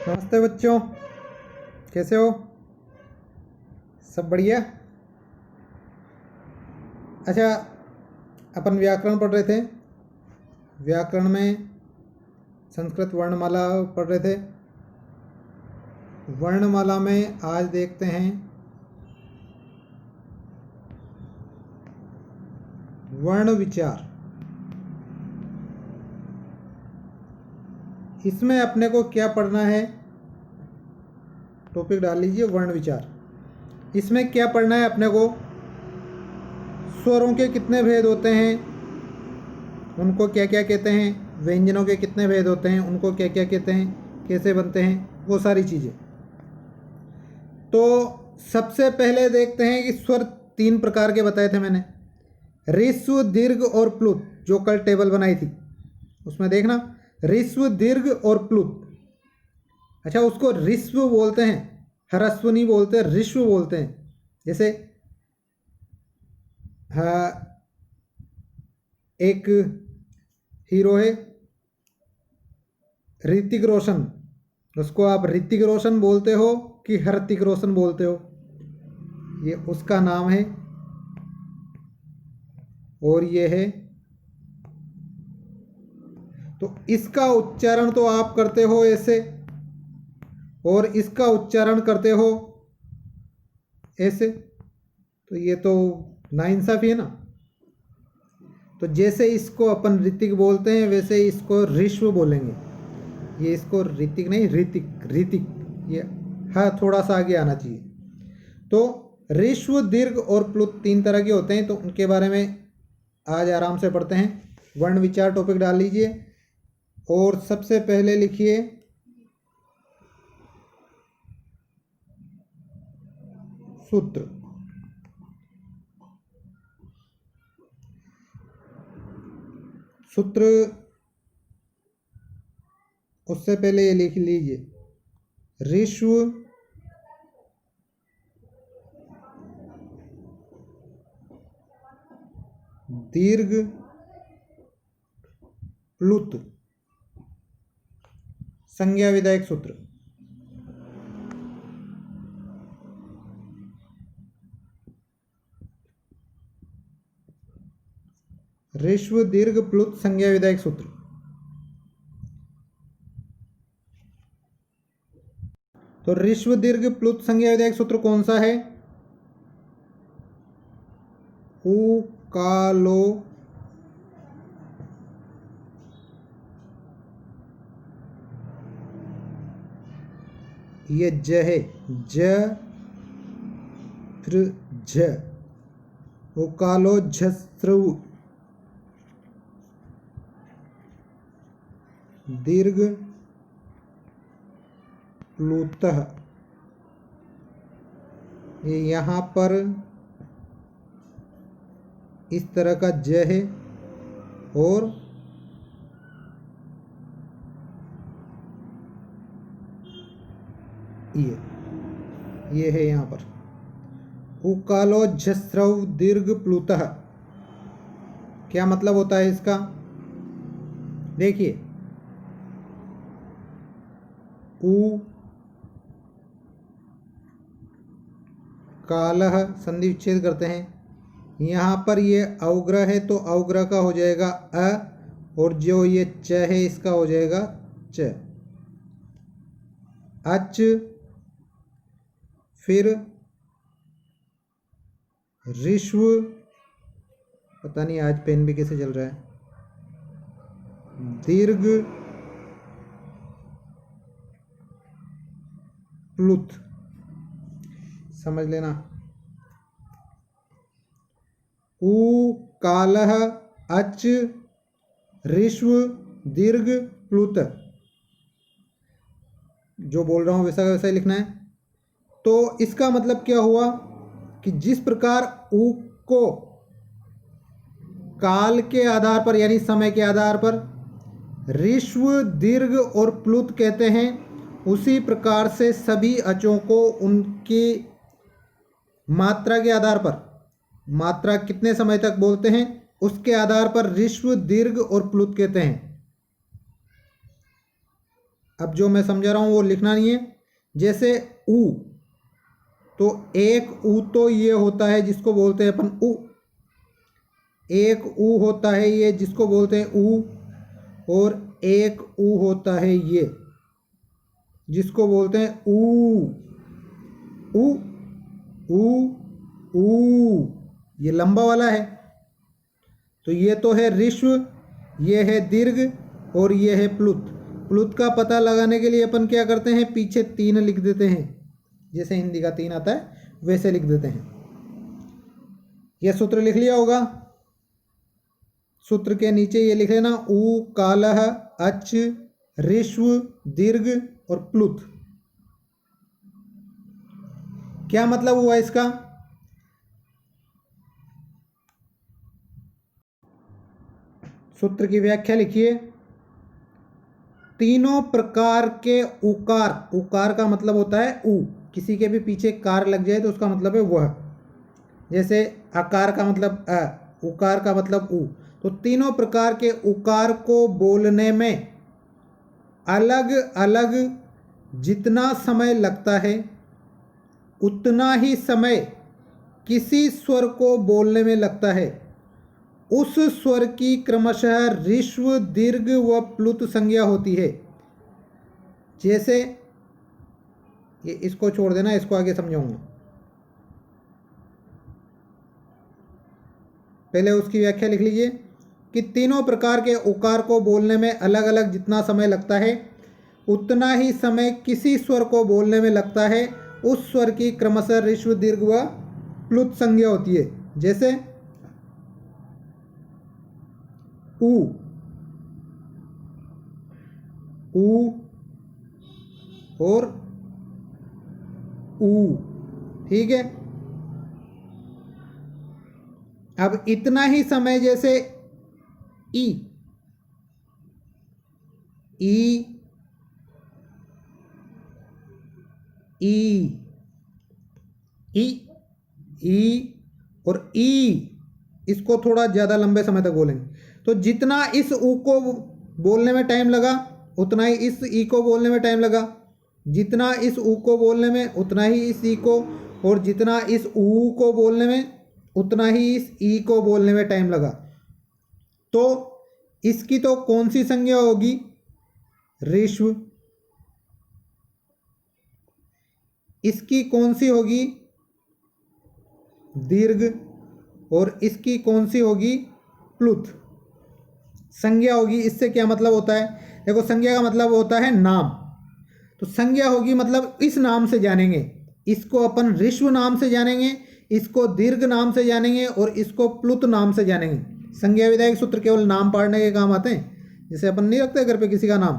नमस्ते बच्चों, कैसे हो? सब बढ़िया। अच्छा, अपन व्याकरण पढ़ रहे थे। व्याकरण में संस्कृत वर्णमाला पढ़ रहे थे। वर्णमाला में आज देखते हैं वर्ण विचार। इसमें अपने को क्या पढ़ना है? टॉपिक डाल लीजिए, वर्ण विचार। इसमें क्या पढ़ना है अपने को? स्वरों के कितने भेद होते हैं, उनको क्या क्या कहते हैं? व्यंजनों के कितने भेद होते हैं, उनको क्या क्या कहते हैं? कैसे बनते हैं? वो सारी चीज़ें। तो सबसे पहले देखते हैं कि स्वर 3 प्रकार के बताए थे मैंने, ऋस्व, दीर्घ और प्लुत। जो कल टेबल बनाई थी उसमें देखना, ऋस्व, दीर्घ और प्लुत। अच्छा, उसको ऋस्व बोलते हैं, ह्रस्व नहीं बोलते, ऋस्व बोलते हैं। जैसे एक हीरो है ऋतिक रोशन, उसको आप ऋतिक रोशन बोलते हो कि हृतिक रोशन बोलते हो, ये उसका नाम है। और ये है, तो इसका उच्चारण तो आप करते हो ऐसे, और इसका उच्चारण करते हो ऐसे, तो ये तो नाइंसाफी है ना। तो जैसे इसको अपन ऋतिक बोलते हैं वैसे इसको ऋष्व बोलेंगे। ये इसको ऋतिक नहीं, ऋतिक, ऋतिक, ये हाँ थोड़ा सा आगे आना चाहिए। तो ऋष्व, दीर्घ और प्लुत 3 तरह के होते हैं, तो उनके बारे में आज आराम से पढ़ते हैं। वर्ण विचार टॉपिक डाल लीजिए और सबसे पहले लिखिए सूत्र। सूत्र उससे पहले ये लिख लीजिए, ऋष्व, दीर्घ, प्लुत, संज्ञा विधायक सूत्र। ऋष्व, दीर्घ, प्लुत, संज्ञा विधायक सूत्र। तो ऋष्व, दीर्घ, प्लुत, संज्ञा विधायक सूत्र कौन सा है? उ, का, लो, ये ज है, ज, फिर झ, उकालो, झस्रु, दीर्घ, प्लुतः। ये यहाँ पर इस तरह का ज है, और ये है यहाँ पर उकालो, झस्रव, दीर्घ, प्लुतः। क्या मतलब होता है इसका? देखिए, उ, कालह, संधि विच्छेद करते हैं। यहाँ पर ये अवग्रह है तो अवग्रह का हो जाएगा अ, और जो ये च है इसका हो जाएगा च। अच, फिर ऋष्व, पता नहीं आज पेन भी कैसे चल रहा है, दीर्घ, प्लुत। समझ लेना, उ, कालह, अच, ऋष्व, दीर्घ, प्लुत। जो बोल रहा हूँ वैसा वैसा ही लिखना है। तो इसका मतलब क्या हुआ कि जिस प्रकार उ को काल के आधार पर यानी समय के आधार पर ऋष्व, दीर्घ और प्लुत कहते हैं, उसी प्रकार से सभी अचों को उनकी मात्रा के आधार पर, मात्रा कितने समय तक बोलते हैं उसके आधार पर ऋष्व, दीर्घ और प्लुत कहते हैं। अब जो मैं समझा रहा हूँ वो लिखना नहीं है। जैसे ऊ, तो एक ऊ तो ये होता है जिसको बोलते हैं अपन ऊ, एक ऊ होता है ये जिसको बोलते हैं ऊ, और एक ऊ होता है ये जिसको बोलते हैं ऊ। ऊ ऊ ऊ, ये लंबा वाला है। तो ये तो है ऋश्व, ये है दीर्घ, और ये है प्लुत। प्लुत का पता लगाने के लिए अपन क्या करते हैं, पीछे 3 लिख देते हैं, जैसे हिंदी का 3 आता है वैसे लिख देते हैं। ये सूत्र लिख लिया होगा। सूत्र के नीचे ये लिख लेना, ऊ कालह अच ऋश्व दीर्घ और प्लुत। क्या मतलब हुआ इसका? सूत्र की व्याख्या लिखिए। तीनों प्रकार के उकार, उकार का मतलब होता है ऊ, किसी के भी पीछे कार लग जाए तो उसका मतलब है वह। जैसे आकार का मतलब अ, उकार का मतलब ऊ। तो तीनों प्रकार के उकार को बोलने में अलग अलग जितना समय लगता है उतना ही समय किसी स्वर को बोलने में लगता है। उस स्वर की क्रमशः ऋश्व दीर्घ व प्लुत संज्ञा होती है। जैसे ये, इसको छोड़ देना, इसको आगे समझाऊंगा। पहले उसकी व्याख्या लिख लीजिए कि तीनों प्रकार के उकार को बोलने में अलग अलग जितना समय लगता है उतना ही समय किसी स्वर को बोलने में लगता है। उस स्वर की क्रमशः ऋश्व दीर्घ व प्लुत संज्ञा होती है। जैसे ऊ, ऊ और ऊ, ठीक है। अब इतना ही समय जैसे ई, ई, ई, ई, ई और ई, इसको थोड़ा ज़्यादा लंबे समय तक बोलेंगे। तो जितना इस ऊ को बोलने में टाइम लगा उतना ही इस ई को बोलने में टाइम लगा, जितना इस ऊ को बोलने में उतना ही इस ई को, और जितना इस ऊ को बोलने में उतना ही इस ई को बोलने में टाइम लगा। तो इसकी तो कौन सी संज्ञा होगी? ऋश्व। इसकी कौन सी होगी? दीर्घ। और इसकी कौन सी होगी? प्लुत। संज्ञा होगी। इससे क्या मतलब होता है? देखो, संज्ञा का मतलब होता है नाम। तो संज्ञा होगी मतलब इस नाम से जानेंगे, इसको अपन ऋश्व नाम से जानेंगे, इसको दीर्घ नाम से जानेंगे और इसको प्लुत नाम से जानेंगे। संज्ञा विधायक सूत्र केवल नाम पढ़ने के काम आते हैं। जैसे अपन नहीं रखते घर पे किसी का नाम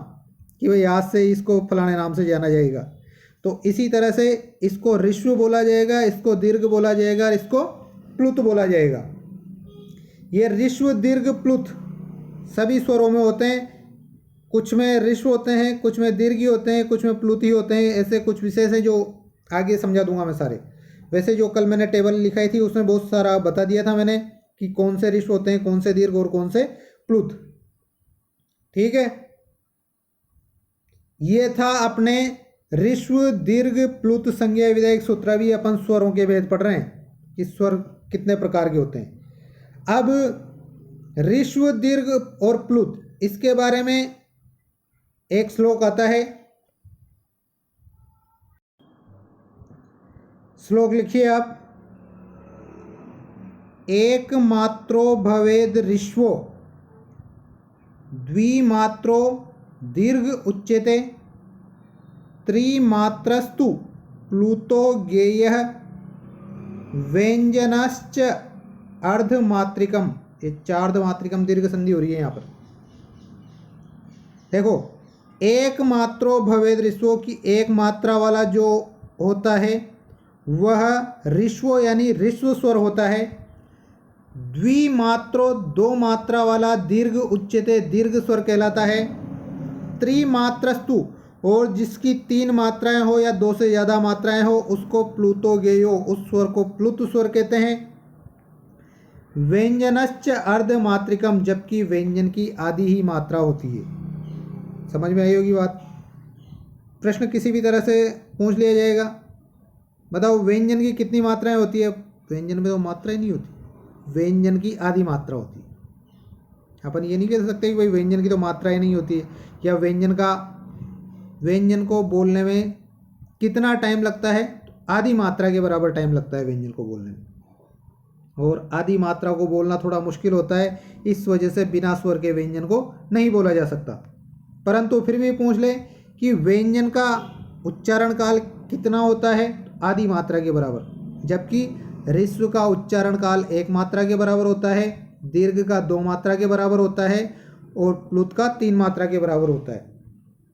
कि भाई आज से इसको फलाने नाम से जाना जाएगा, तो इसी तरह से इसको ऋश्व बोला जाएगा, इसको दीर्घ बोला जाएगा, इसको प्लुत बोला जाएगा। ये ऋश्व दीर्घ प्लुत सभी स्वरों में होते हैं। कुछ में ऋश्व होते हैं, कुछ में दीर्घ होते हैं, कुछ में प्लुत ही होते हैं। ऐसे कुछ विशेष है जो आगे समझा दूंगा मैं सारे। वैसे जो कल मैंने टेबल लिखाई थी उसमें बहुत सारा बता दिया था मैंने कि कौन से ऋश्व होते हैं, कौन से दीर्घ और कौन से प्लुत। ठीक है, ये था अपने ऋश्व दीर्घ प्लुत संज्ञा विधायक सूत्र। अभी अपन स्वरों के भेद पढ़ रहे हैं कि स्वर कितने प्रकार के होते हैं। अब ऋश्व दीर्घ और प्लुत, इसके बारे में एक श्लोक आता है। श्लोक लिखिए आप। एक मात्रो भवेद ऋश्वो द्विमात्रो दीर्घ उच्यते त्रिमात्रस्तु प्लुतो ज्ञेयः व्यंजनश्च अर्धमात्रिकम। ये चार्धमात्रिकम दीर्घ संधि हो रही है यहाँ पर। देखो, एक मात्रो भवेद ऋश्वो की एक मात्रा वाला जो होता है वह ऋश्व यानी ऋश्व स्वर होता है। द्विमात्रो दो मात्रा वाला दीर्घ उच्यते दीर्घ स्वर कहलाता है। त्रिमात्रस्तु और जिसकी 3 मात्राएं हो या 2 से ज़्यादा मात्राएं हो उसको प्लुतो ज्ञेयो, उस स्वर को प्लुत स्वर कहते हैं। व्यंजनश्च अर्धमात्रिकम, जबकि व्यंजन की आधी ही मात्रा होती है। समझ में आई होगी बात। प्रश्न किसी भी तरह से पूछ लिया जाएगा। बताओ व्यंजन की कितनी मात्राएं होती है? व्यंजन में तो मात्रा ही नहीं होती, व्यंजन की आधी मात्रा होती है। अपन ये नहीं कह सकते कि भाई व्यंजन की तो मात्रा ही नहीं होती है, या व्यंजन को बोलने में कितना टाइम लगता है? आधी मात्रा के बराबर टाइम लगता है व्यंजन को बोलने में, और आधी मात्रा को बोलना थोड़ा मुश्किल होता है, इस वजह से बिना स्वर के व्यंजन को नहीं बोला जा सकता। परंतु फिर भी पूछ ले कि व्यंजन का उच्चारण काल कितना होता है? आधी मात्रा के बराबर, जबकि ह्रस्व का उच्चारण काल 1 मात्रा के बराबर होता है, दीर्घ का 2 मात्रा के बराबर होता है, और प्लुत का 3 मात्रा के बराबर होता है।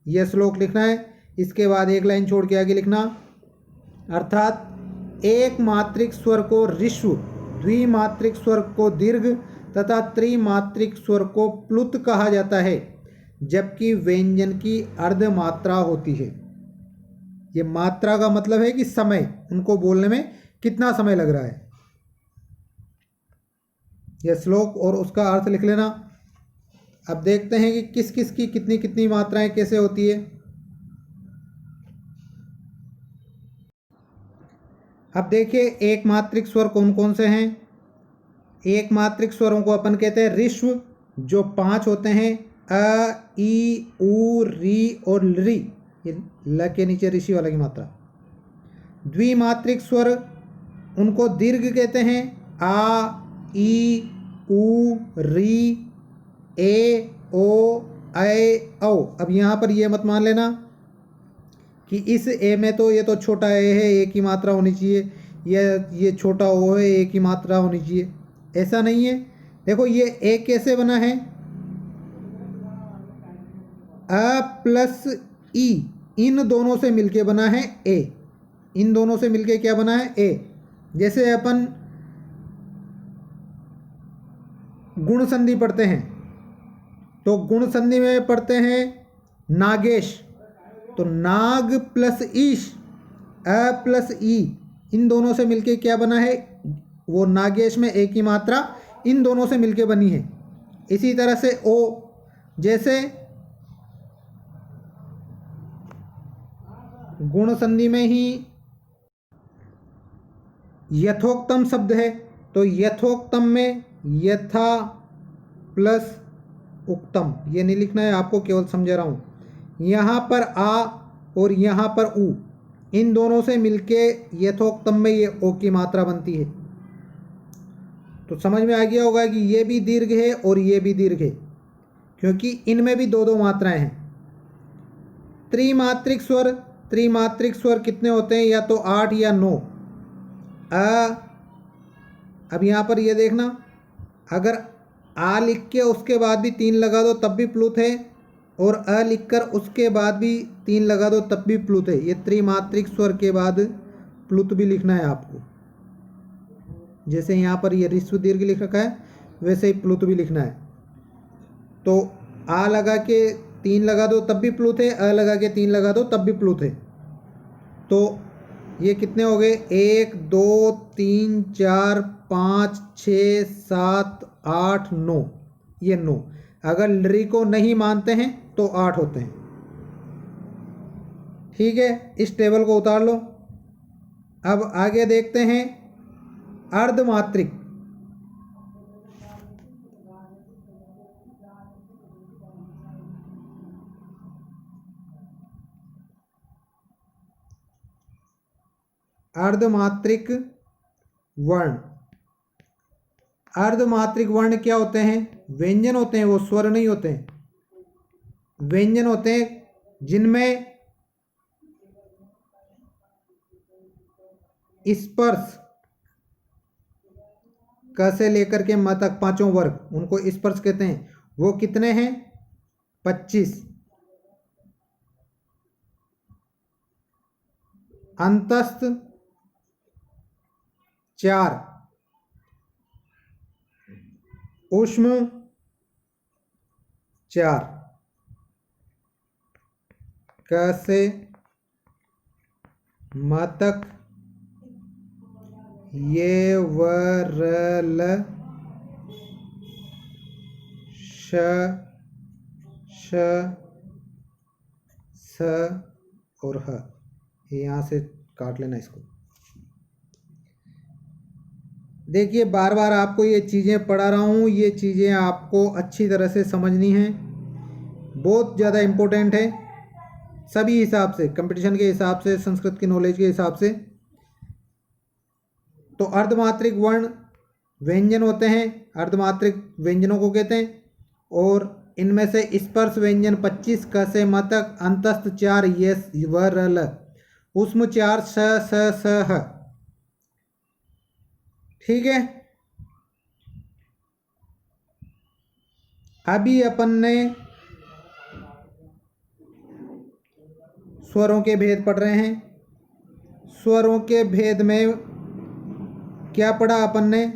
यह श्लोक लिखना है। इसके बाद एक लाइन छोड़ के आगे लिखना, अर्थात एक मात्रिक स्वर को ऋस्व, द्विमात्रिक स्वर को दीर्घ तथा त्रिमात्रिक स्वर को प्लुत कहा जाता है, जबकि व्यंजन की अर्ध मात्रा होती है। ये मात्रा का मतलब है कि समय, उनको बोलने में कितना समय लग रहा है। यह श्लोक और उसका अर्थ लिख लेना। अब देखते हैं कि किस किस की कितनी कितनी मात्राएं कैसे होती है। अब देखिए एक मात्रिक स्वर कौन कौन से हैं। एक मात्रिक स्वरों को अपन कहते हैं ऋस्व, जो 5 होते हैं, अ, ई, उ, री और री, ये ल के नीचे ऋषि वाला की मात्रा। द्विमात्रिक स्वर उनको दीर्घ कहते हैं, आ, ई, उ, री, ए, ओ, ऐ, औ। अब यहाँ पर ये मत मान लेना कि इस ए में तो ये तो छोटा ए है, एक ही मात्रा होनी चाहिए, ये छोटा ओ है, एक ही मात्रा होनी चाहिए। ऐसा नहीं है। देखो ये ए कैसे बना है? अ प्लस ई, इन दोनों से मिलके बना है ए। इन दोनों से मिलके क्या बना है? ए। जैसे अपन गुण संधि पढ़ते हैं, तो गुण संधि में पढ़ते हैं नागेश, तो नाग प्लस ईश, अ प्लस ई, इन दोनों से मिलके क्या बना है? वो नागेश में एक ही मात्रा इन दोनों से मिलके बनी है। इसी तरह से ओ, जैसे गुण संधि में ही यथोक्तम शब्द है, तो यथोक्तम में यथा प्लस उक्तम, ये नहीं लिखना है आपको, केवल समझा रहा हूँ। यहाँ पर आ और यहाँ पर उ, इन दोनों से मिलके यथोक्तम में ये ओ की मात्रा बनती है। तो समझ में आ गया होगा कि ये भी दीर्घ है और ये भी दीर्घ है, क्योंकि इनमें भी 2-2 मात्राएं हैं। त्रिमात्रिक स्वर कितने होते हैं? या तो 8 या 9। अब यहाँ पर ये देखना, अगर आ लिख के उसके बाद भी 3 लगा दो तब भी प्लुत है, और अ लिख कर उसके बाद भी 3 लगा दो तब भी प्लुत है। ये त्रिमात्रिक स्वर के बाद प्लुत भी लिखना है आपको। जैसे यहाँ पर ये ऋस्व दीर्घ लिख रखा है, वैसे ही प्लुत भी लिखना है। तो आ लगा के 3 लगा दो तब भी प्लुत है, अ लगा के 3 लगा दो तब भी प्लुत है। तो ये कितने हो गए? 1 2 3 4 5 6 7 8 9, ये 9। अगर लरी को नहीं मानते हैं तो 8 होते हैं। ठीक है, इस टेबल को उतार लो। अब आगे देखते हैं अर्धमात्रिक। अर्धमात्रिक वर्ण। अर्धमात्रिक वर्ण क्या होते हैं? व्यंजन होते हैं, वो स्वर नहीं होते हैं। व्यंजन होते हैं जिनमें स्पर्श क से लेकर के म तक 5 वर्ग, उनको स्पर्श कहते हैं। वो कितने हैं? 25। अंतस्थ 4, ऊष्म 4, क से म तक ये वरल श स और ह, ये यहाँ से काट लेना इसको। देखिए बार बार आपको ये चीज़ें पढ़ा रहा हूँ, ये चीज़ें आपको अच्छी तरह से समझनी हैं, बहुत ज़्यादा इम्पोर्टेंट है सभी हिसाब से, कंपटीशन के हिसाब से, संस्कृत की नॉलेज के हिसाब से। तो अर्धमात्रिक वर्ण व्यंजन होते हैं, अर्धमात्रिक व्यंजनों को कहते हैं। और इनमें से स्पर्श व्यंजन 25, क से म तक, अंतस्थ 4, यस व र ल, उष्म 4, स ह। ठीक है, अभी अपन ने स्वरों के भेद पढ़ रहे हैं। स्वरों के भेद में क्या पढ़ा अपन ने?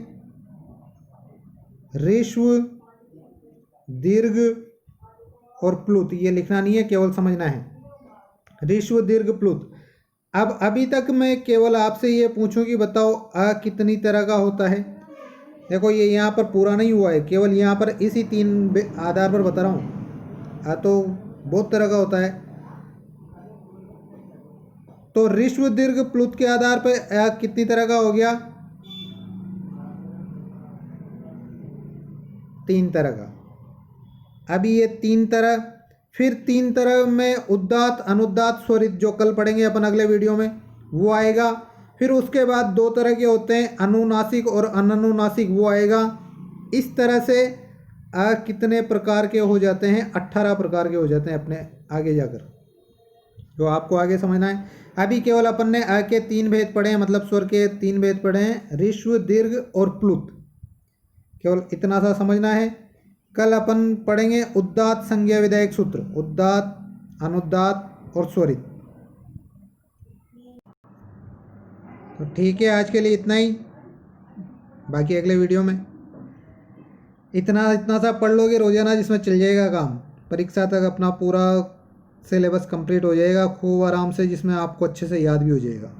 ऋस्व, दीर्घ और प्लुत। ये लिखना नहीं है, केवल समझना है। ऋस्व, दीर्घ, प्लुत। अब अभी तक मैं केवल आपसे ये पूछूं कि बताओ अ कितनी तरह का होता है। देखो ये यहाँ पर पूरा नहीं हुआ है, केवल यहाँ पर इसी 3 आधार पर बता रहा हूँ। अ तो बहुत तरह का होता है। तो ऋस्व, दीर्घ, प्लुत के आधार पर अ कितनी तरह का हो गया? 3 तरह का। अभी ये 3 तरह, फिर 3 तरह में उदात्त, अनुदात्त, स्वरित, जो कल पढ़ेंगे अपन अगले वीडियो में, वो आएगा। फिर उसके बाद 2 तरह के होते हैं, अनुनासिक और अननुनासिक, वो आएगा। इस तरह से अ कितने प्रकार के हो जाते हैं? 18 प्रकार के हो जाते हैं अपने आगे जाकर, जो आपको आगे समझना है। अभी केवल अपन ने अ के 3 भेद पढ़े हैं, मतलब स्वर के 3 भेद पढ़े हैं, ऋस्व, दीर्घ और प्लुत। केवल इतना सा समझना है। कल अपन पढ़ेंगे उदात्त, संज्ञा, विधायक सूत्र, उदात्त, अनुदात्त और स्वरित। तो ठीक है, आज के लिए इतना ही, बाकी अगले वीडियो में। इतना इतना सा पढ़ लोगे रोजाना, जिसमें चल जाएगा काम, परीक्षा तक अपना पूरा सिलेबस कंप्लीट हो जाएगा खूब आराम से, जिसमें आपको अच्छे से याद भी हो जाएगा।